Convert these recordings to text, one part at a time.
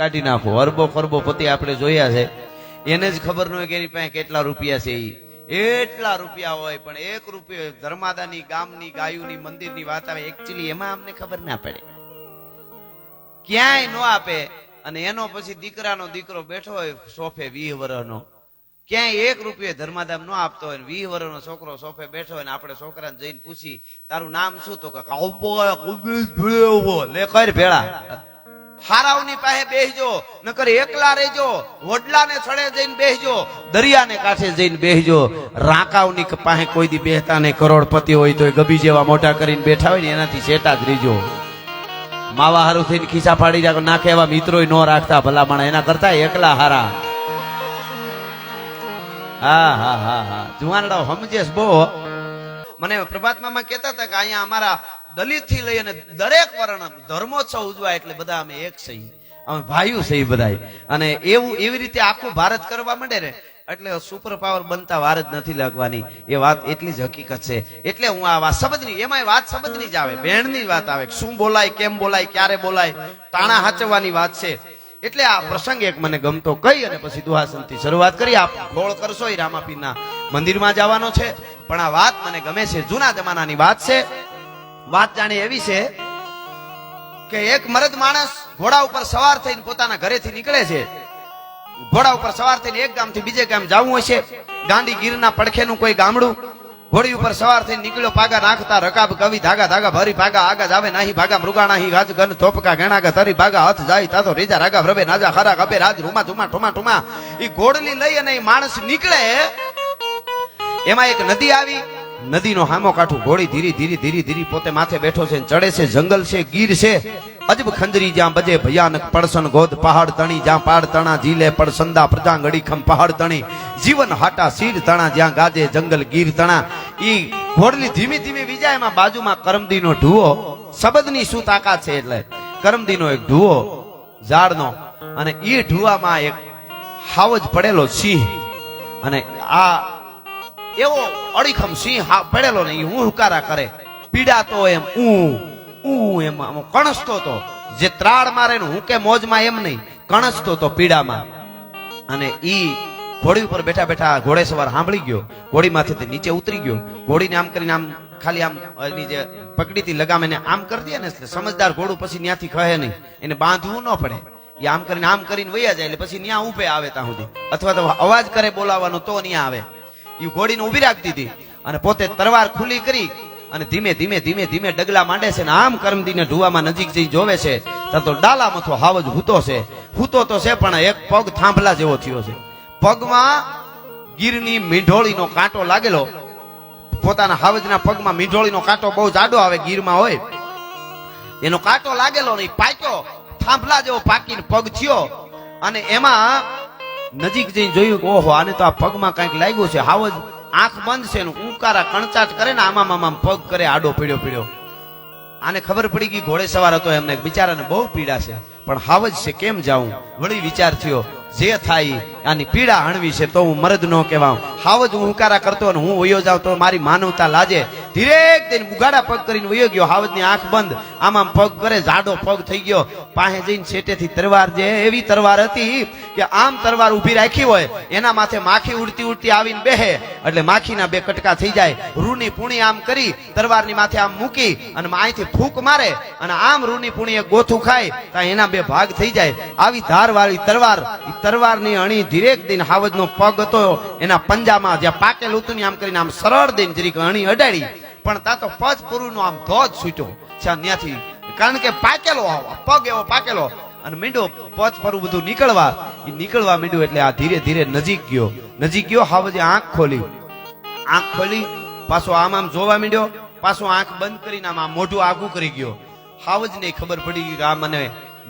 કાઢી નાખો. અરબો ખરબો પતિ આપણે જોયા છે, એને જ ખબર ન હોય કે એની પાસે કેટલા રૂપિયા છે. એટલા રૂપિયા હોય પણ 1 રૂપિયો ધર્માદાની ગામની ગાયુની મંદિરની વાત આવે એકચ્યુઅલી એમાં અમને ખબર ના પડે, ક્યાંય ન આપે. અને એનો પછી દીકરાનો દીકરો બેઠો હોય સોફે 20 વર્ષનો, ક્યાંય 1 રૂપિયો ધર્માદામ ન આપતો હોય, 20 વર્ષનો છોકરો સોફે બેઠો હોય ને આપણે છોકરાને જઈને પૂછી તારું નામ શું, તો લે કર ભેળા હારાવની પાસે બેસજો, નકર એકલા રહેજો, વડલાને થડે જઈને બેસજો, દરિયાને કાંઠે જઈને બેસજો. રાકાવની પાસે કોઈ દી બેહતા ને કરોડપતિ હોય તો ગબી જેવા મોટા કરીને બેઠા હોય ને એનાથી શેટા જ રીજો. માવા હારું થઈને ખિસ્સા ફાડી જાય નાખે એવા મિત્રો ન રાખતા ભલામણ, એના કરતા એકલા હારા. હા હા હા હા જુવાનડાઓ સમજેશ બહુ. મને પ્રભાત મામા કહેતા હતા કે અહીંયા અમારા દલિત થી લઈ અને દરેક વર્ણ ધર્મોત્સવ ઉજવાય એટલે બધા અમે એક સહી, અમે ભાઈઓ સહી બધાય. અને એવી રીતે આખું ભારત કરવા માંડે ને એટલે સુપર પાવર બનતા વાર જ નથી લાગવાની. એ વાત એટલી જ હકીકત છે. એટલે હું આ વાત શબ્દની, એમાંય વાત શબ્દની જ આવે, બેણની વાત આવે, શું બોલાય, કેમ બોલાય, ક્યારે બોલાય, ટાણા હાચવવાની વાત છે. એટલે આ પ્રસંગ એક મને ગમતો કહી અને પછી દુહાસનથી શરૂઆત કરી. આપ ગોળ કરશો એ રામાપીરના મંદિરમાં જવાનો છે, પણ આ વાત મને ગમે છે. જૂના જમાનાની વાત છે. વાત જાણે એવી છે કે એક મરદ માણસ ઘોડા ઉપર સવાર થઈને પોતાના ઘરેથી નીકળે છે. ઘોડા ઉપર સવાર થઈને એક ગામથી બીજે ગામ જવું હોય છે. ગાંડી ગીરના પડખેનું કોઈ ગામડું. ઘોડી ઉપર સવાર થઈને નીકળ્યો, પાગા નાખતા રકાબ કવિ ધાગા ધાગા ભરી ભાગા આગા જાવે નાહી ભાગા મૃગાણા હી ગાજ ગન થોપકા ગણાગા તરી ભાગા હાથ જાય તાતો રેજા રાગા રબે નાજા ખરા કબે રાજ રૂમા ધુમા ઠુમા ઠુમા. ઈ ઘોડલી લઈ અને માણસ નીકળે. એમાં એક નદી આવી. નદીનો હામો કાઠું ઘોડી ધીરી ધીરી ધીરી ધીરી પોતે માથે બેઠો છે, ચડે છે. જંગલ છે, ગીર છે, અજબ ખંજરી જ્યાં બજે ભયાનક પડસન ગોદ પહાડ તણી જ્યાં પાડ તણા ઝીલે પડસંદા પ્રજા ગડીખમ પહાડ તણી જીવન હાટા શીર તણા જ્યાં ગાજે જંગલ ગીર તણા. ઈ ઘોડલી ધીમી ધીમી વિજાય. એમાં બાજુમાં કરમદીનો ઢુવો. શબ્દની શું તાકાત છે, એટલે કરમદીનો એક ઢુવો ઝાડનો, અને ઈ ઢુવામાં એક હાવજ પડેલો સિંહ. અને આ એવો અડીખમ સિંહ પડેલો ને ઈ હુંકારા કરે, પીડાતો એમ એમ કણસતો તો, જે ત્રાળ મારે ને હું કે મોજમાં એમ નહીં, કણસતો તો પીડામાં. અને ઈ ઘોડી ઉપર બેઠા બેઠા ઘોડે સવાર સાંભળી ગયો, ઘોડી માંથી નીચે ઉતરી ગયો. ઘોડીને આમ કરીને આમ ખાલી આમ એની જે પકડીથી લગામ એને આમ કરી દે ને એટલે સમજદાર ઘોડું પછી ત્યાંથી ખહે નહીં, એને બાંધવું ન પડે. એ આમ કરીને વૈયા જાય એટલે પછી ત્યાં ઉભે આવે ત્યાં સુધી, અથવા તો અવાજ કરે બોલાવવાનો તો ત્યાં આવે. એ ઘોડીને ઉભી રાખતી હતી અને પોતે તરવાર ખુલ્લી કરી અને ધીમે ધીમે ધીમે ધીમે ડગલા માંડે છે. ને આમ કરમદીને ઢુવામાં નજીક જઈ જોવે છે તો ડાલા મથો હાવજ હૂતો છે. હૂતો તો છે પણ એક પગ થાંભલા જેવો થયો છે. પગમાં ગીરની મીંઢોળીનો કાંટો લાગેલો. પોતાના હાવજના પગમાં મીંઢોળીનો કાંટો બહુ જાડો આવે, ગીરમાં હોય, એનો કાંટો લાગેલો નહીં, પાક્યો, થાંભલા જેવો પાકીને પગ થયો. અને એમાં નજીક જઈને જોયું કે ઓહો આને તો આ પગમાં કંઈક લાગ્યું છે. હાવજ આંખ બંધ છે, ઉંકારા કણચાટ કરે ને આમાં પગ કરે આડો પીડ્યો. આને ખબર પડી ગઈ ઘોડે સવાર હતો એમને, બિચારાને બહુ પીડા છે, પણ હાવજ છે કેમ જાઉં. વળી વિચાર થયો જે થાય આની પીડા હણવી છે તો હું મરદ નો કહેવાઉં. હાવજ હું હુંકારા કરતો અને હું વયો જાઉં તો મારી માનવતા લાજે. ધીરે દઈને ઉગાડા પગ કરીને વયો ગયો. હાવજની આંખ બંધ, આમાં પગ કરે, જાડો પગ થઈ ગયો. પાસે જઈને છેટેથી તરવાર, જે એવી તરવાર હતી કે આમ તરવાર ઊભી રાખી હોય એના માથે માખી ઉડતી ઉડતી આવીને બેહે એટલે માખીના 2 કટકા થઈ જાય. રૂની પૂણી આમ કરી તરવારની માથે આમ મૂકી અને અહીંથી ફૂંક મારે અને આમ રૂની પૂણી એક ગોથું ખાય તો એના 2 ભાગ થઈ જાય. આવી ધારવાળી તરવાર. તરવારની અણી ધીરે દઈને હાવજનો પગ હતો એના પંજામાં જ્યાં પાકેલું હતું ને આમ કરીને આમ સરળ દઈને જરીક અણી અડાડી, પણ તા તો પજ પૂરું આમ ધોજ છૂટ્યો ત્યાંથી, કારણ કે પાકેલો પગ એવો પાકેલો. અને મીંડો પજ પરું બધું નીકળવા મીંડું એટલે આ ધીરે ધીરે નજીક ગયો. હાવજે આંખ ખોલી પાછો આમ જોવા માંડ્યો, પાછો આંખ બંધ કરીને આમ મોઢું આગું કરી ગયો. હાવજને ખબર પડી ગઈ કે આ મને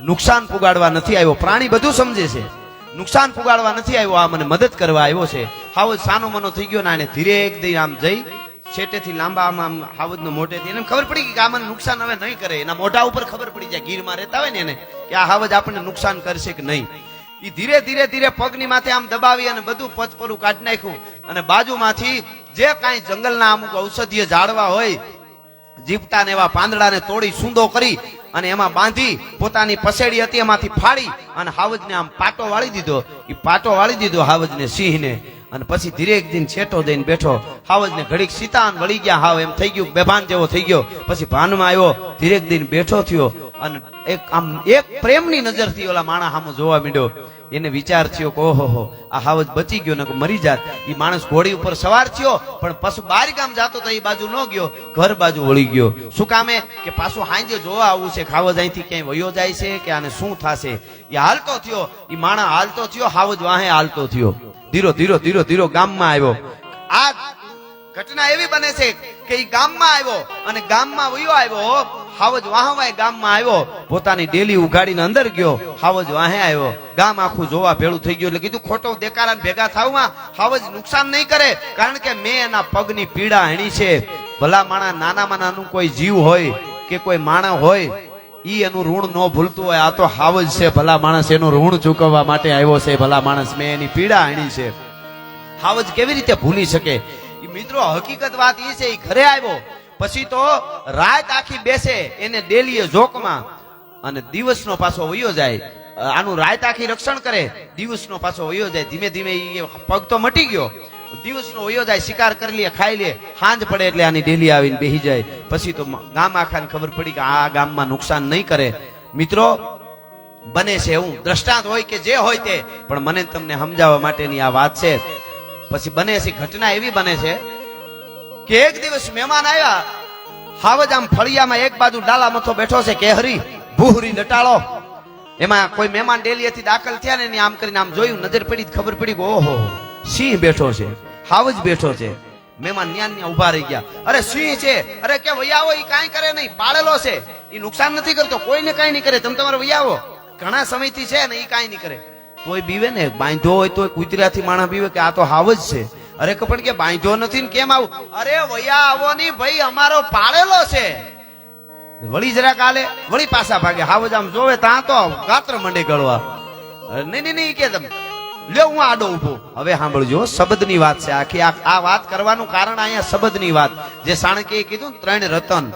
નુકસાન પુગાડવા નથી આવ્યો. પ્રાણી બધું સમજે છે, નુકસાન પુગાડવા નથી આવ્યો, આ મને મદદ કરવા આવ્યો છે. હાવજ સાનો મનો થઈ ગયો ને આને ધીરે એક દઈ આમ જઈ છેટેથી લાંબા આમ હાવજનો મોઢેથી એને ખબર પડી કે આ મને નુકસાન હવે નહીં કરે. એના મોઢા ઉપર ખબર પડી જાય, ગીરમાં રહેતા હોય ને એને, કે આ હાવજ આપણને નુકસાન કરશે કે નહીં. એ ધીરે ધીરે ધીરે પગની માથે આમ દબાવી અને બધું પચપરું કાઢી નાખ્યું. અને બાજુમાંથી જે કાંઈ જંગલના અમુક ઔષધીય ઝાડવા હોય, જીપટા ને એવા પાંદડાને તોડી સૂંદો કરી અને એમાં બાંધી પોતાની પસેડી હતી એમાંથી ફાડી અને હાવજને આમ પાટો વાળી દીધો. એ પાટો વાળી દીધો હાવજને, સિંહને. અને પછી ધીરે એક દિન છેટો દઈને બેઠો. હાવજને ઘડીક સીતાન વળી ગયા, હાવ એમ થઈ ગયું, બેભાન જેવો થઈ ગયો. પછી ભાનમાં આવ્યો, ધીરે એક દિન બેઠો થયો અને એક પ્રેમની નજરથી ઓલા માણસ સામે જોવા માંડ્યો. એને વિચાર થયો કે ઓહો આ હાવજ બચી ગયો ને મરી જાત. એ માણસ ઘોડી ઉપર સવાર થયો પણ પાછું બાર ગામ જાતો તો એ બાજુ ન ગયો, ઘર બાજુ વળી ગયો. શું કામે? કે પાછું હાંજે જોવા આવું છે, હાવજ અહીંથી ક્યાંય વયો જાય છે કે આને શું થશે. એ હાલતો થયો, એ માણસ હાલતો થયો, હાવજ વાહે હાલતો થયો. ધીરો ધીરો ધીરો ધીરો ગામમાં આવ્યો. આ ઘટના એવી બને છે કે એ ગામમાં આવ્યો અને ગામમાં વયો આવ્યો. હાવજ વાહવાય ગામમાં આવ્યો, પોતાની ડેલી ઉઘાડીને અંદર ગયો. હાવજ વાહે આવ્યો, ગામ આખું જોવા ભેળું થઈ ગયું. એટલે કીધું ખોટો દેકારા ભેગા થાવમાં હાવજ નુકસાન નહીં કરે, કારણ કે મેં એના પગની પીડા હેણી છે. ભલા માણા નાનામાં નાનું કોઈ જીવ હોય કે કોઈ માણસ હોય, ઈ એનું ઋણ ન ભૂલતું હોય. આ તો હાવજ છે, ભલા માણસ એનું ઋણ ચૂકવવા માટે આવ્યો છે. ભલા માણસ મેં એની પીડા હેણી છે. હાવજ કેવી રીતે ભૂલી શકે? મિત્રો હકીકત વાત એ છે, એ ઘરે આવ્યો પછી તો રાત આખી બેસે એને ડેલીએ જોકમાં અને દિવસનો પાછો વયો જાય. આનું રાત આખી રક્ષણ કરે, દિવસનો પાછો વયો જાય. ધીમે ધીમે પગ તો મટી ગયો, દિવસનો વયો જાય, શિકાર કરી લે, ખાઈ લે. સાંજ પડે એટલે આની ડેલી આવીને બેસી જાય. પછી તો ગામ આખાને ખબર પડી કે આ ગામમાં નુકસાન નહીં કરે. મિત્રો બને છે એવું દ્રષ્ટાંત હોય કે જે હોય તે, પણ મને તમને સમજાવવા માટેની આ વાત છે. પછી બને છે ઘટના એવી બને છે કે એક દિવસ મહેમાન આવ્યા. હાવજ આમ ફળિયામાં એક બાજુ ડાલા મથો બેઠો છે, કેહરી ભૂહરી લટાળો. એમાં કોઈ મહેમાન ડેલીએથી દાખલ થયા ને આમ કરીને આમ જોયું, નજર પડી, ખબર પડી કે ઓહો સિંહ બેઠો છે, હાવજ બેઠો છે. મહેમાન ન્યા ઉભા રહી ગયા. અરે સિંહ છે, અરે કે વૈયાવો, ઈ કાંઈ કરે નહીં, પાળેલો છે, ઈ નુકસાન નથી કરતો, કોઈને કાંઈ નહીં કરે, તમે તમારે વૈયાવો, ઘણા સમયથી છે ને ઈ કાંઈ નહીં કરે. તોય બીવે ને, બાંધ્યો હોય તો કુતરાથી માણસ બીવે કે આ તો હાવજ છે. અરે પણ કે બાંધ્યો નથી ને કેમ આવું? અરે વૈયા આવો ની ભાઈ, અમારો પાળેલો છે. વળી જરાક આલે, વળી પાછા ભાગે. હાવજ આમ જોવે ત્યાં તો ગાત્ર મંડે ગળવા. નહીં નહીં નહીં કે તમે લ્યો હું આડો ઉભો. હવે સાંભળજો, શબ્દની વાત છે આખી. આ વાત કરવાનું કારણ અહીંયા શબ્દની વાત, જે સાણકે કીધું 3 રતન,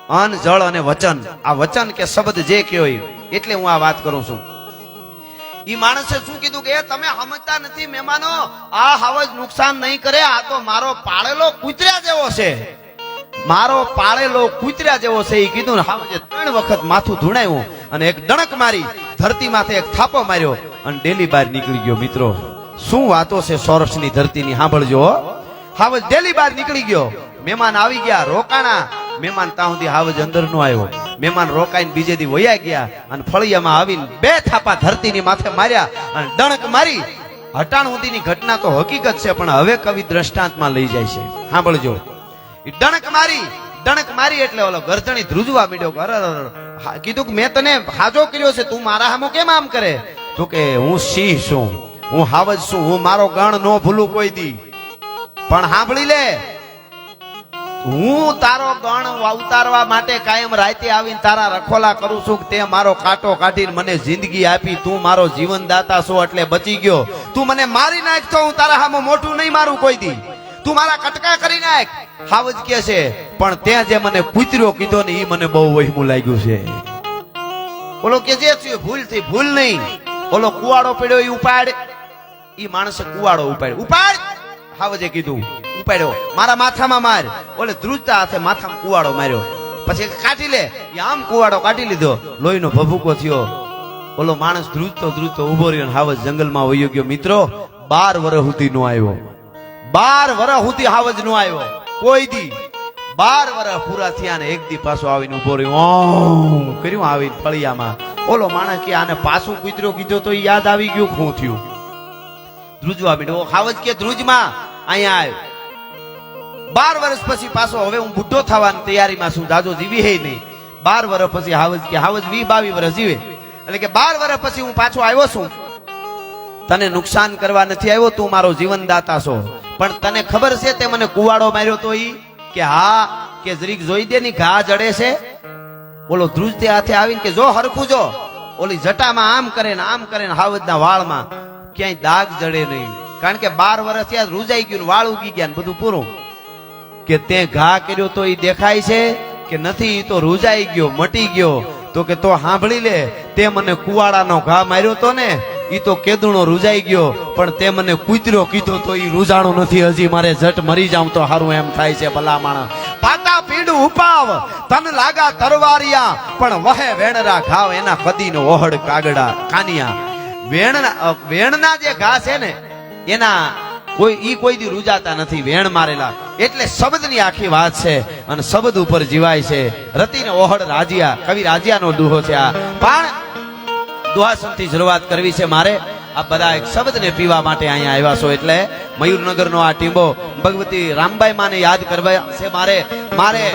અન્ન, જળ અને વચન. આ વચન કે શબ્દ જે કયો એટલે હું આ વાત કરું છું. ઈ માણસે શું કીધું કે તમે સમજતા નથી મહેમાનો, આ હાવજ નુકસાન નહીં કરે, આ તો મારો પાળેલો કૂતરા જેવો છે, મારો પાળેલો કૂતરા જેવો છે. ઈ કીધું ને હાવજે 3 વખત માથું ધૂણાયું અને એક ડણક મારી, ધરતી માથે એક થાપો માર્યો અને ડેલી બહાર નીકળી ગયો. મિત્રો શું વાતો છે સૌરાષ્ટ્રની ધરતીની, સાંભળજો. હાવજ ડેલી બહાર નીકળી ગયો. મહેમાન આવી ગયા, રોકાણા. મહેમાન ત્યાં સુધી હાવજ અંદર નો આવ્યો. મહેમાન રોકાઈને બીજે દી વયા ગયા અને ફળિયામાં આવીને 2 થાપા ધરતીની માથે માર્યા અને ડણક મારી. હટાણ સુધીની ઘટના તો હકીકત છે, પણ હવે કવિ દ્રષ્ટાંતમાં લઈ જાય છે. સાંભળજો. ડણક મારી એટલે ઓલો ગરદણી ધ્રુજવા માંડ્યો. કીધું કે મેં તને હાજો કર્યો છે, તું મારા હામો કેમ આમ કરે? તો કે હું સિંહ છું, હું હાવજ છું, હું મારો ગણ નો ભૂલું કોઈ દી. પણ સાંભળી લે, હું તારો ગણ ઉતારવા માટે કાયમ રાતે આવીને તારા રખોલા કરું છું. તે મારો કાંટો કાઢીને મને જિંદગી આપી, તું મારો જીવન દાતા છો એટલે બચી ગયો. તું મને મારી નાખ તો હું તારા હામો મોઢું નહીં મારું કોઈ દી, તું મારા કટકા કરી નાખ. હાવજ કે છે પણ ત્યાં જે મને કૂતર્યો કીધો ને એ મને બહુ વહેમું લાગ્યું છે. ઓલો કે જે થયું ભૂલ થઈ, ભૂલ નહીં. ઓલો કુવાડો પડ્યો એ ઉપાડ, એ માણસે કુવાડો ઉપાડ. હાવજે કીધું ઉપાડ્યો, મારા માથામાં માર. ઓલે ધ્રુજતા હાથે માથામાં કુવાડો માર્યો. પછી કાઢી લે, આમ કુવાડો કાઢી લીધો, લોહીનો ભભૂકો થયો. ઓલો માણસ ધ્રુજતો ધ્રુજતો ઉભો રહ્યો અને હાવજ જંગલમાં વયો ગયો. મિત્રો 12 વર્ષ સુધી નો આવ્યો, 12 વર્ષ સુધી હાવજ નો આવ્યો કોઈ દી. 12 વર્ષ પૂરા થયા ને એક દી પાછો આવીને ઉભો રહ્યો, કર્યું આવીને ફળિયામાં. ઓલો માણસ કે આને પાછું કૂતરો કીધો તો યાદ આવી ગયું, શું થયું? ધ્રુજવા માંડ્યો. હાવજ કે ધ્રુજમાં અહીંયા આવ્યો. 12 વર્ષ પછી પાછો, હવે હું બુઢો થવાની તૈયારીમાં છું, જાજો જીવી હે નહીં. 12 વર્ષ પછી હાવજ કે હાવજ 20-22 વર્ષ જીવે, એટલે કે 12 વર્ષ પછી હું પાછો આવ્યો છું. તને નુકસાન કરવા નથી આવ્યો, તું મારો જીવન દાતા છો. પણ તને ખબર છે તે મને કુવાડો માર્યો તો ઈ કે હા, કે જરીક જોઈ દે ની ઘા જડે છે. ઓલો ધ્રુજતે હાથે આવીને કે જો હરખું જો, ઓલી જટામાં આમ કરે ને હાવજના વાળમાં ક્યાંય દાગ જડે નહીં. કારણ કે 12 વર્ષ ત્યાં રૂજાઈ ગયું, વાળ ઉગી ગયા ને બધું પૂરું. કે તે ઘા કર્યો તો ઈ દેખાય છે કે નથી? ઈ તો રૂજાઈ ગયો, મટી ગયો. તો કે તો સાંભળી લે, તે મને કુવાડાનો ઘા માર્યો તો ને ઈ તો કેદુણો રૂજાઈ ગયો, પણ તે મને કૂતરો કીધો તો ઈ રૂજાણો નથી. હજી મારે જટ મરી જાઉં તો હારું એમ થાય છે. ભલા માણસ પાટા પીડું ઉપાવ તન લાગા તરવારિયા, પણ વહે વેણરા ઘાવ એના કદીનો ઓહડ કાગડા કાનિયા. વેણના જે ઘા છે ને એના કોઈ દી રૂજાતા નથી, વેણ મારેલા. એટલે શબ્દની આખી વાત છે અને શબ્દ ઉપર જીવાય છે. રતિને ઓહડ રાજિયા, કવિ રાજિયાનો દુહો છે આ. પણ દુહાસનથી શરૂઆત કરવી છે મારે. આ બધા એક શબ્દને પીવા માટે અહીંયા આવ્યા છો, એટલે મયુરનગરનો આ ટીંબો ભગવતી રામબાઈ માને યાદ કરવા છે મારે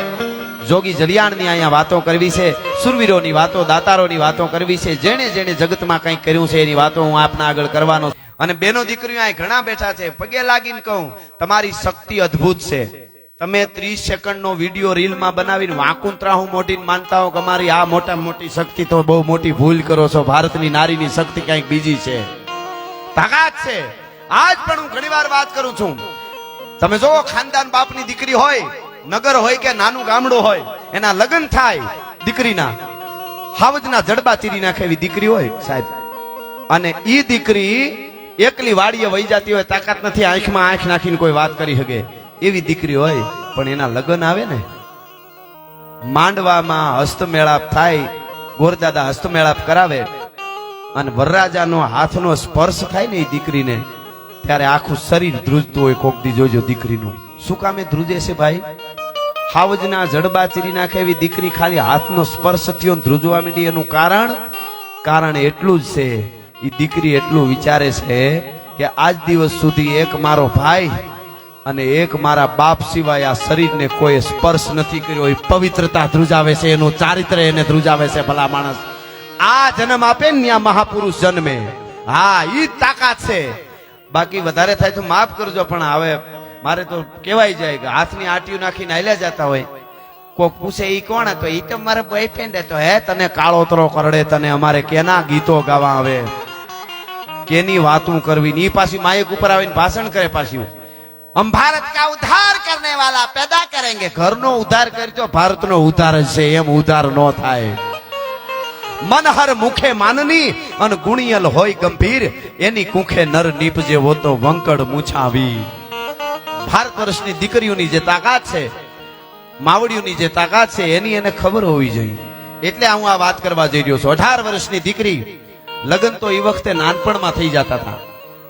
જોગી જલિયાણની અહીંયા વાતો કરવી છે, સુરવીરોની વાતો, દાતારોની વાતો કરવી છે. જેણે જેણે જગતમાં કંઈક કર્યું છે એની વાતો હું આપના આગળ કરવાનો. અને બેનો દીકરીઓ અહીં ઘણા બેઠા છે, પગે લાગીને કહું તમારી શક્તિ અદ્ભુત છે. તમે 30 સેકન્ડનો વિડીયો રીલમાં બનાવીને વાકુંત્રાહું મોટી માનતા હો કે અમારી આ મોટા મોટી શક્તિ, તો બહુ મોટી ભૂલ કરો છો. ભારતની નારીની શક્તિ કંઈક બીજી છે, તાકાત છે. આજ પણ હું ઘણીવાર વાત કરું છું. તમે જો ખાનદાન બાપની દીકરી હોય, નગર હોય કે નાનું ગામડું હોય, એના લગ્ન થાય દીકરીના, હાવજના જડબા ચીરી નાખે એવી દીકરી હોય સાહેબ, અને ઈ દીકરી એકલી વાડીએ વહી જતી હોય, તાકાત નથી આંખમાં આંખ નાખીને કોઈ વાત કરી શકે એવી દીકરી હોય, પણ એના લગ્ન આવે ને, માંડવામાં હસ્તમેળાપ થાય, ગોરદાદા હસ્તમેળાપ કરાવે અને વરરાજાનો હાથનો સ્પર્શ થાય ને એ દીકરીને, ત્યારે આખું શરીર ધ્રુજતું હોય. કોક દી જોજો દીકરીનું શું કામે ધ્રુજે છે ભાઈ? હાવજના જડબા ચીરી નાખે એવી દીકરી ખાલી હાથનો સ્પર્શ થયો ધ્રુજવા માંડી. એનું કારણ એટલું જ છે, એ દીકરી એટલું વિચારે છે કે આજ દિવસ સુધી એક મારો ભાઈ અને એક મારા બાપ સિવાય આ શરીરને કોઈ સ્પર્શ નથી કર્યો. એ પવિત્રતા ધ્રુજાવે છે, એનું ચારિત્ર એને ધ્રુજાવે છે. ભલા માણસ આ જન્મ આપે ને ત્યાં મહાપુરુષ જન્મે, હા ઈ તાકાત છે. બાકી વધારે થાય તો માફ કરજો, પણ હવે મારે તો કહેવાય જાય કે હાથની આટીઓ નાખીને હાલ્યા જતા હોય, કોક પૂછે ઈ કોણ હતો, ઈ તો મારા બોયફ્રેન્ડ હતો. હે તને કાળોતરો કરડે, તને અમારે કેના ગીતો ગાવા આવે, કેની વાતું કરવી. ની પાછી માયક ઉપર આવીને ભાષણ કરે પાછી, हम भारत का उद्धार करने वाला पैदा करेंगे. ઘરનો ઉદ્ધાર કરજો, ભારતનો ઉદ્ધાર જ છે, એમ ઉદ્ધાર નો થાય. મનહર મુખે માનની અને ગુણિયલ હોય ગંભીર, એની કુખે નર નીપજે વો તો વંકડ મૂછાવી. ભારત વર્ષની દીકરીઓની જે તાકાત છે, માવડીઓની જે તાકાત છે, એની એને ખબર હોવી જોઈએ. એટલે હું આ વાત કરવા જઈ રહ્યો છું. 18 વર્ષની દીકરી, લગ્ન તો એ વખતે નાનપણમાં થઈ જતા હતા.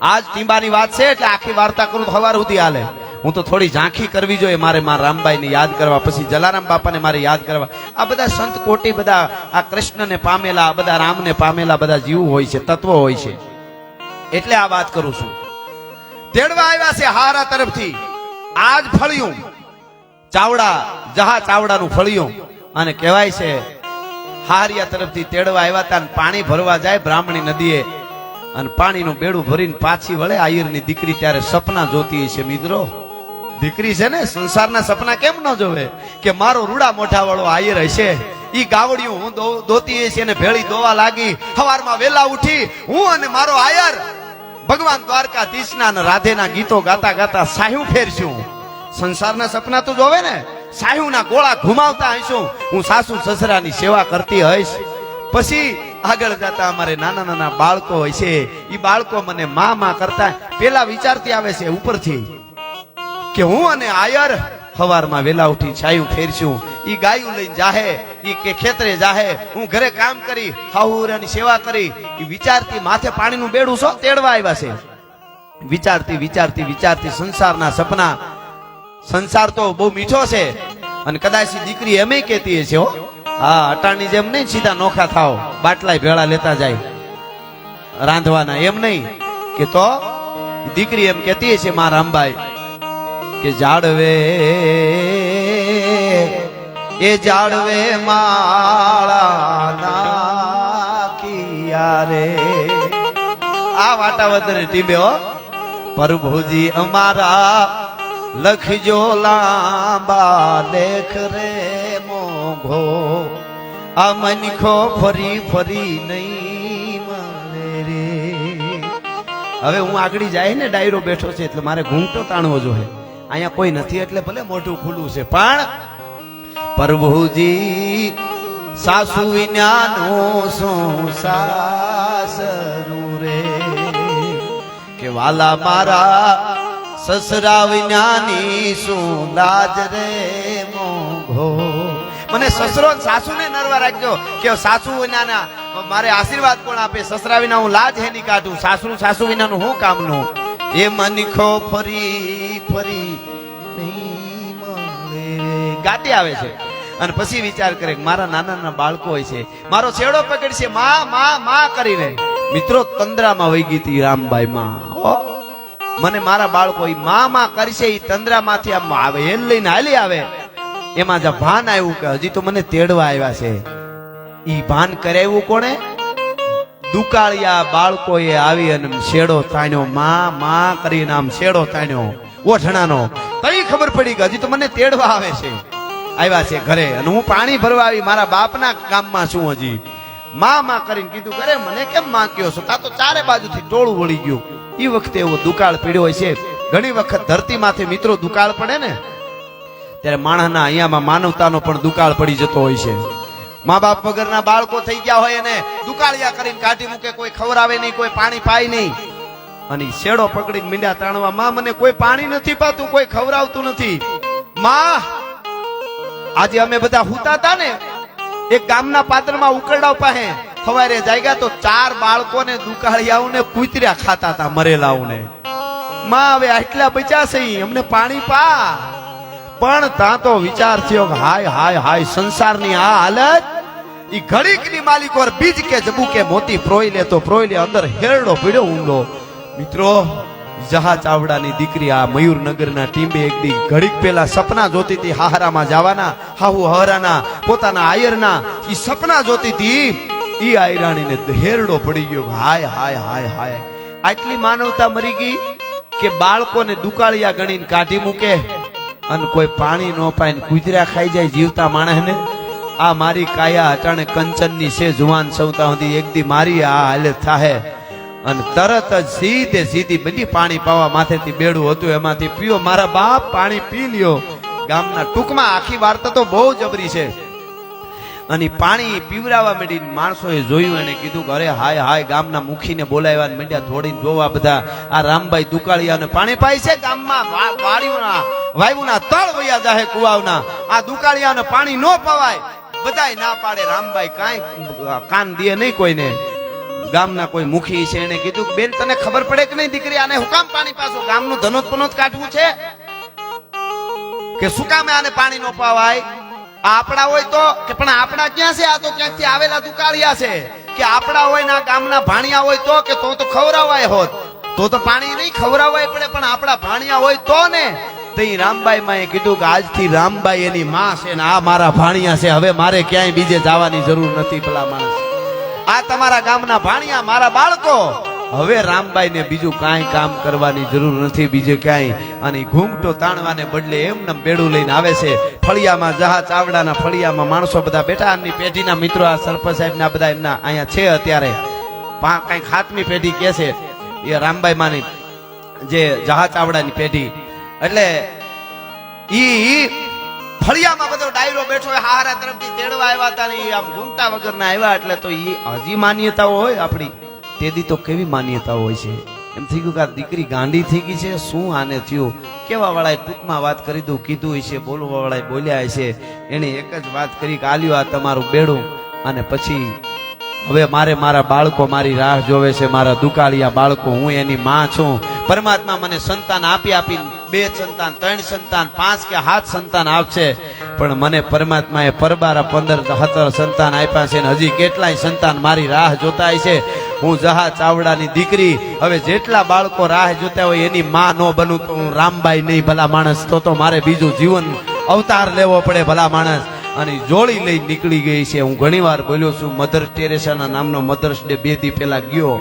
આજ ટીંબાની વાત છે એટલે આખી વાર્તા કરું સવાર સુધી હાલે. હું તો થોડી ઝાંખી કરવી જોઈએ મારે મારા રામબાઈને યાદ કરવા, પછી જલારામ બાપાને મારે યાદ કરવા. આ બધા સંત કોટી, બધા આ કૃષ્ણને પામેલા, બધા રામને પામેલા બધા જીવ હોય છે, તત્વો હોય છે. એટલે આ વાત કરું છું. તેડવા આવ્યા છે હારા તરફથી આજ ફળિયું, ચાવડા, જહા ચાવડાનું ફળિયું. અને કહેવાય છે હારિયા તરફથી તેડવા આવ્યા હતા. પાણી ભરવા જાય બ્રાહ્મણી નદીએ, અને પાણીનું બેડું ભરીને પાછી વળે આયરની દીકરી. ત્યારે સપના જોતી છે મિત્રો. દીકરી છે ને, સંસારના સપના કેમ ન જોવે કે મારો રૂડા મોઢા વાળો આયર હશે, ઈ ગાવડિયું હું દોતી છે ને ભેળી દોવા લાગી. સવારમાં વેલા ઉઠી હું અને મારો આયર ભગવાન દ્વારકાધીશના અને રાધેના ગીતો ગાતા ગાતા સાહ્યું ફેરશું. સંસારના સપના તો જોવે ને, સાહ્યુના ગોળા ઘુમાવતા હશું. હું સાસુ સસરાની સેવા કરતી હઈશ. પછી આગળ જતા અમારે નાના નાના બાળકો હોય છે, એ બાળકો મને માં કરતા પેલા વિચારતી આવે છે ઉપરથી કે હું અને આયર સવારમાં વેલા ઉઠી છાયું ફેરશું. ઈ ગાયું લઈને જાહે, ઈ કે ખેતરે જાહે, હું ઘરે કામ કરી હાહુરાની સેવા કરી. ઈ વિચારતી માથે પાણીનું બેડું છો તેડવા આવ્યા છે. વિચારતી વિચારતી વિચારતી સંસારના સપના. સંસાર તો બહુ મીઠો છે, અને કદાચ દીકરી એમ કહેતી છે હો, હા અટાણની જેમ નહીં સીધા નોખા થાવ, બાટલાય ભેળા લેતા જાય રાંધવાના, એમ નહીં કે. તો દીકરી એમ કહેતી છે માં રામબાઈ કે જાડવે એ જાડવે માળા નાખિયા રે. આ વાટાવદર ટીબે હો, પ્રભુજી અમારા લખજો લાંબા લેખ રે મોઘો, આ મનખો ફરી ફરી નહીં મળે રે. હવે હું આગળ જાય ને, ડાયરો બેઠો છે એટલે મારે ઘૂંટો તાણવો જોઈએ. અહીંયા કોઈ નથી એટલે ભલે મોઢું ખુલ્લું છે, પણ પ્રભુજી સાસુ વિનાનું શું સાસરું રે કે વાલા મારા સસરા વિનાની શું લાજ રે મોઘો. મને સસરો સાસુ ને નરવા રાખજો કે સાસુ વિનાના મારે આશીર્વાદ કોણ આપે. સસરા વિના હું લાજ હેની કાઢું, સાસુ વિનાનું હું કામનું. એ મનખો ફરી ફરી નહીં મળે ગાતી આવે છે. અને પછી વિચાર કરે મારા નાના નાના બાળકો હોય છે, મારો છેડો પકડશે માં માં માં કરીને. મિત્રો તંદ્રામાં વહી ગઈ હતી રામબાઈ માં. મને મારા બાળકો માં માં કરશે, એ તંદ્રામાંથી આમ આવે હેલ લઈને હાલી આવે. એમાં જ ભાન આવ્યું કે હજી તો મને તેડવા આવ્યા છે. ઈ ભાન કરાવ્યું કોણે? દુકાળિયા બાળકોએ આવી અને શેડો તાણ્યો, માં માં કરીને આમ શેડો તાણ્યો ઓઠણાનો. તઈ ખબર પડી કે હજી તો મને તેડવા આવે છે, આવ્યા છે ઘરે. અને હું પાણી ભરવા આવી મારા બાપના ગામમાં છું. હજી માં કરીને કીધું કરે મને કેમ માં કયો છો? તા તો ચારે બાજુથી ટોળું વળી ગયું. એ વખતે એવો દુકાળ પીડ્યો હોય છે. ઘણી વખત ધરતી માથે મિત્રો દુકાળ પડે ને ત્યારે માણસના અહીંયામાં માનવતાનો પણ દુકાળ પડી જતો હોય છે. મા બાપ વગરના બાળકો થઈ ગયા હોય અને દુકાળિયા કરીને કાઢી મૂકે, કોઈ ખવરાવે નહીં, કોઈ પાણી પાય નહીં. અને શેડો પકડીને મીંડા તાણવા, માં મને કોઈ પાણી નથી પાતું, કોઈ ખવરાવતું નથી. માં આજે અમે બધા હુતા હતા ને એક ગામના પાદરમાં ઉકરડાવ પાસે સવારે જાગ્યા તો 4 બાળકોને દુકાળિયાઓને કૂતર્યા ખાતા હતા, મરેલાઓને. માં હવે આટલા બચ્યા છે, અમને પાણી પા. પણ ત્યાં તો વિચાર થયો કે હાય હાય હાય સંસારની આ હાલત. ઈ ઘડીકની માલિકો બીજ કે જબુ કે મોતી પ્રોઈ લે તો પ્રોઈ લે. અંદર હેરડો પીડ્યો ઊંડો. મિત્રો જહા ચાવડાની દીકરી આ મયુરનગરના ટીંબે એક દી ઘડીક પેલા સપના જોતી હતી હાહરામાં જવાના, હાહુ હરાના પોતાના આયરના. ઈ સપના જોતી હતી. ઈ આયરાણીને હેરડો પડી ગયો. હાય હાય હાય હાય, આટલી માનવતા મરી ગઈ કે બાળકોને દુકાળિયા ગણીને કાઢી મૂકે અને કોઈ પાણી ન પાય કુતરા ખાઈ જાય જીવતા માણસને. આ મારી કાયા અટાણે કંચનની છે જુવાન સૌતા સુધી એક દી મારી આ હાલત થાહે. અને તરત જ સીધી બધી પાણી પાવા માથેથી બેડું હતું એમાંથી પીઓ. મારા બાપ પાણી પી લ્યો. ગામના ટૂંકમાં આખી વાર્તા તો બહુ જબરી છે. અને પાણી પીવરાવા માંડીને માણસોએ જોયું, એને કીધું કે અરે હાય હાય. ગામના મુખીને બોલાવ્યા માંડ્યા, થોડીને જોવા બધા આ રામબાઈ દુકાળિયાને પાણી પાય છે. ગામમાં વાડીઓના વાયુના તળ વયા જાહે કુવાવના, આ દુકાળિયાને પાણી ન પવાય. બધાય ના પાડે. રામબાઈ કાંઈ કાન દે નહીં કોઈને. ગામના કોઈ મુખી છે એને કીધું બેન તને ખબર પડે કે નહીં દીકરી, આને હું કામ પાણી પાછો? ગામનું ધનોત પનોત કાઢવું છે કે શું કામે આને પાણી ન પાવાય? આપણા હોય તો કે પણ આપણા ક્યાં છે? આ તો ક્યાંકથી આવેલા દુકાળિયા છે. કે આપણા હોય ના ગામના ભાણિયા હોય તો કે તો ખવરાવાય હોત. તો પાણી નહીં ખવરાવાય પડે, પણ આપણા ભાણિયા હોય તો ને. તઈ રામબાઈ માએ કીધું કે આજથી રામબાઈ એની માં છે ને આ મારા ભાણિયા છે. હવે મારે ક્યાંય બીજે જવાની જરૂર નથી. ભલા માણસ, આ તમારા ગામના ભાણિયા મારા બાળકો. હવે રામબાઈ ને બીજું કાંઈ કામ કરવાની જરૂર નથી બીજે ક્યાંય. અને ઘૂંઘટો તાણવાને બદલે એમને બેડું લઈને આવે છે. ફળિયામાં જહા ચાવડાના ફળિયામાં માણસો બધા બેઠા. એમની પેઢીના મિત્રો આ સરપંચ સાહેબ ના બધા એમના અહીંયા છે અત્યારે. કઈક 7મી પેઢી કે છે એ રામબાઈ માની જે જહા ચાવડાની પેઢી. એટલે ઈ ફળિયામાં બધો ડાયરો બેઠો હોય. હારા તરફથી તેડવા આવ્યા હતા ને આમ ઘૂંઘટા વગરના આવ્યા. એટલે તો ઈ હજી માન્યતાઓ હોય આપણી. તેદી તો કેવી માન્યતાઓ હોય છે. એમ થઈ ગયું કે આ દીકરી ગાંડી થઈ ગઈ છે, શું આને થયું? કેવા વાળાએ ટૂંકમાં વાત કરી દઉં કીધું છે, બોલવા વાળાએ બોલ્યા છે. એને એક જ વાત કરી કે આલ્યું આ તમારું બેડું. અને પછી હવે મારે મારા બાળકો મારી રાહ જોવે છે, મારા દુકાળિયા બાળકો. હું એની માં છું. પરમાત્મા મને સંતાન આપી 2 સંતાન 3 સંતાન 5 કે 7 સંતાન આપશે. પણ મને પરમાત્માએ પરબારા 15 17 સંતાન આપ્યા છે. હજી કેટલાય સંતાન મારી રાહ જોતા છે. હું જહા ચાવડાની દીકરી. હવે જેટલા બાળકો રાહ જોતા હોય એની માં ન બનું તો હું રામબાઈ નહીં. ભલા માણસ, તો મારે બીજું જીવન અવતાર લેવો પડે. ભલા માણસ. અને જોડી લઈ નીકળી ગઈ છે. હું ઘણી વાર બોલ્યો છું, મધર ટેરેસાના નામનો મધર્સ ડે 2 દી પહેલા ગયો.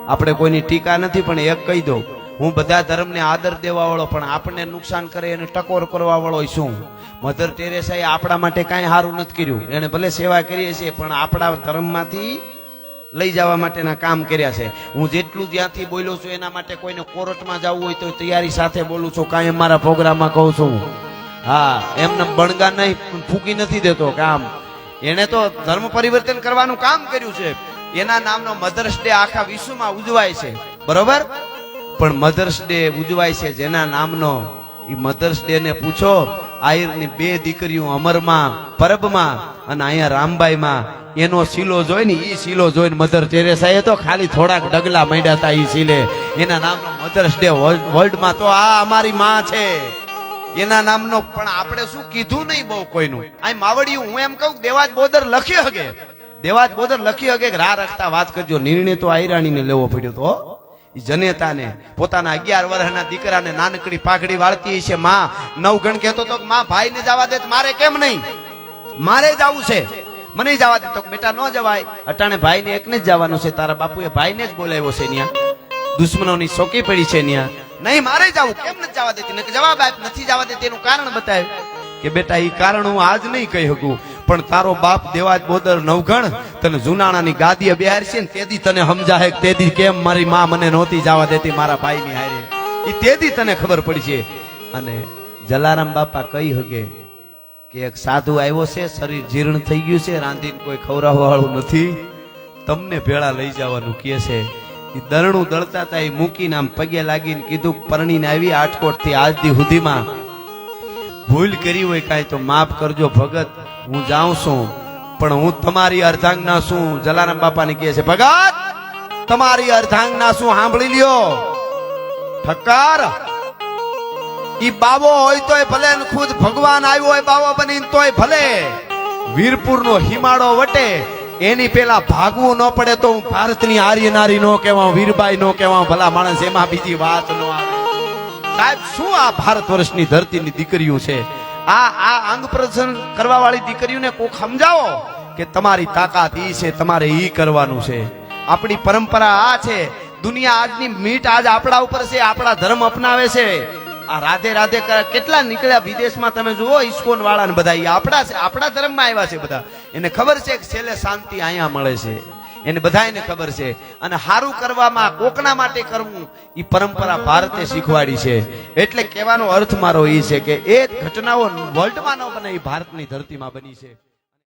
આપણે કોઈની ટીકા નથી, પણ એક કહી દઉં, હું બધા ધર્મને આદર દેવા વાળો, પણ આપણને નુકસાન કરે એને ટકોર કરવા વાળો શું? મધર ટેરેસાએ આપણા માટે કાંઈ સારું નથી કર્યું. એને ભલે સેવા કરીએ છીએ, પણ આપણા ધર્મમાંથી લઈ જવા માટેના કામ કર્યા છે. હું જેટલું જ્યાંથી બોલ્યો છું એના માટે કોઈને કોર્ટમાં જવું હોય તો તૈયારી સાથે બોલું છું. કાંઈ મારા પ્રોગ્રામમાં કહું છું. હા, એમને બણગા નહીં ફૂકી નથી દેતો કામ. એને તો ધર્મ પરિવર્તન કરવાનું કામ કર્યું છે. એના નામનો મધર્સ ડે આખા વિશ્વમાં ઉજવાય છે, બરોબર. પણ મધર્સ ડે ઉજવાય છે જેના નામનો, એ મધર્સ ડે ને પૂછો. આયરની 2 દીકરીઓ અમરમાં પરબમાં અને અહીંયા રામબાઈમાં એનો શીલો જોઈ ને, ઈ શીલો જોઈને મધર ટેરેસાએ તો ખાલી થોડાક ડગલા માંડ્યા હતા ઈ શીલે. એના નામનો મધર્સ ડે વર્લ્ડમાં તો આ અમારી માં છે એના નામનો. પણ આપણે શું કીધું નહીં બહુ કોઈનું. આ માવડિયું હું એમ કહું, દેવાજ બોદર લખી હગે, દેવાજ બોદર લખી હગે કે રા રખતા વાત કરજો. નિર્ણય તો આયરાણીને લેવો પડ્યો તો જનેતાને. પોતાના 11 વર્ષના દીકરાને નાનકડી પાઘડી વાળતી છે માં. 9 ગણ કહેતો તો માં ભાઈને જવા દે, મારે કેમ નહીં, મારે જવું છે, મને જવા દે. તો બેટા ન જવાય, અટાણે ભાઈને એકને જ જવાનું છે. તારા બાપુએ ભાઈને જ બોલાવ્યો છે ન્યા, દુશ્મનોની શોકી પડી છે ન્યા. નહીં મારે જવું, કેમ નથી જવા દેતી? જવાબ આપ, નથી જવા દેતી એનું કારણ બતાવ કે બેટા ઈ કારણ હું આજ નહીં કહી શકું, પણ તારો બાપ દેવાજ બોદર નવગણ તને જુનાણાની ગાદીએ બેહારશે ને તેદી તને સમજાય કે તેદી કેમ મારી માં મને નહોતી જવા દેતી મારા ભાઈની હારે. ઈ તેદી તને ખબર પડશે. અને જલારામ બાપા કહી હગે કે એક સાધુ આવ્યો છે, શરીર જીર્ણ થઈ ગયું છે, રાંધીને કોઈ ખવડાવવા વાળું નથી, તમને ભેળા લઈ જવાનું કહે છે. ઈ દરણું દળતા હતા, એ મૂકીને આમ પગે લાગીને કીધું પરણીને આવી આટકોટ થી આજ દી સુધીમાં ભૂલ કરી હોય કાંઈ તો માફ કરજો ભગત, હું જાઉં છું, પણ હું તમારી અર્ધાંગના છું. જલારામ બાપાને કહે છે ભગત તમારી અર્ધાંગના છું, સાંભળી લ્યો. ઠક્કર ઈ બાવો હોય તોય ભલે, ખુદ ભગવાન આવ્યો હોય બાવો બનીને તોય ભલે, વીરપુર નો હિમાડો વટે એની પેલા ભાગવું ન પડે તો હું ભારતની આર્ય નારી નો કહેવા, વીરબાઈ નો કહેવા, ભલા માણસ એમાં બીજી વાત ન આવે. સાહેબ શું આ ભારત વર્ષની ધરતીની દીકરીઓ છે, આ અંગ પ્રદર્શન કરવા વાળી દીકરીઓને કોક સમજાવો કે તમારી તાકાત ઈ છે, તમારે ઈ કરવાનું છે. આપણી પરંપરા આ છે. દુનિયા આજની મીટ આજ આપણા ઉપર છે, આપણા ધર્મ અપનાવે છે. આ રાધે રાધે કેટલા નીકળ્યા વિદેશમાં, તમે જુઓ ઇસ્કોન વાળા ને બધા, ઈ આપણા છે, આપણા ધર્મમાં આવ્યા છે બધા. એને ખબર છે કે છેલ્લે શાંતિ અહીંયા મળે છે, એને બધાને ખબર છે. અને હારું કરવામાં, કોકના માટે કરવું, એ પરંપરા ભારતે શીખવાડી છે. એટલે કહેવાનો અર્થ મારો એ છે કે એ ઘટનાઓ વર્લ્ડમાં ન બને, એ ભારતની ધરતીમાં બની છે.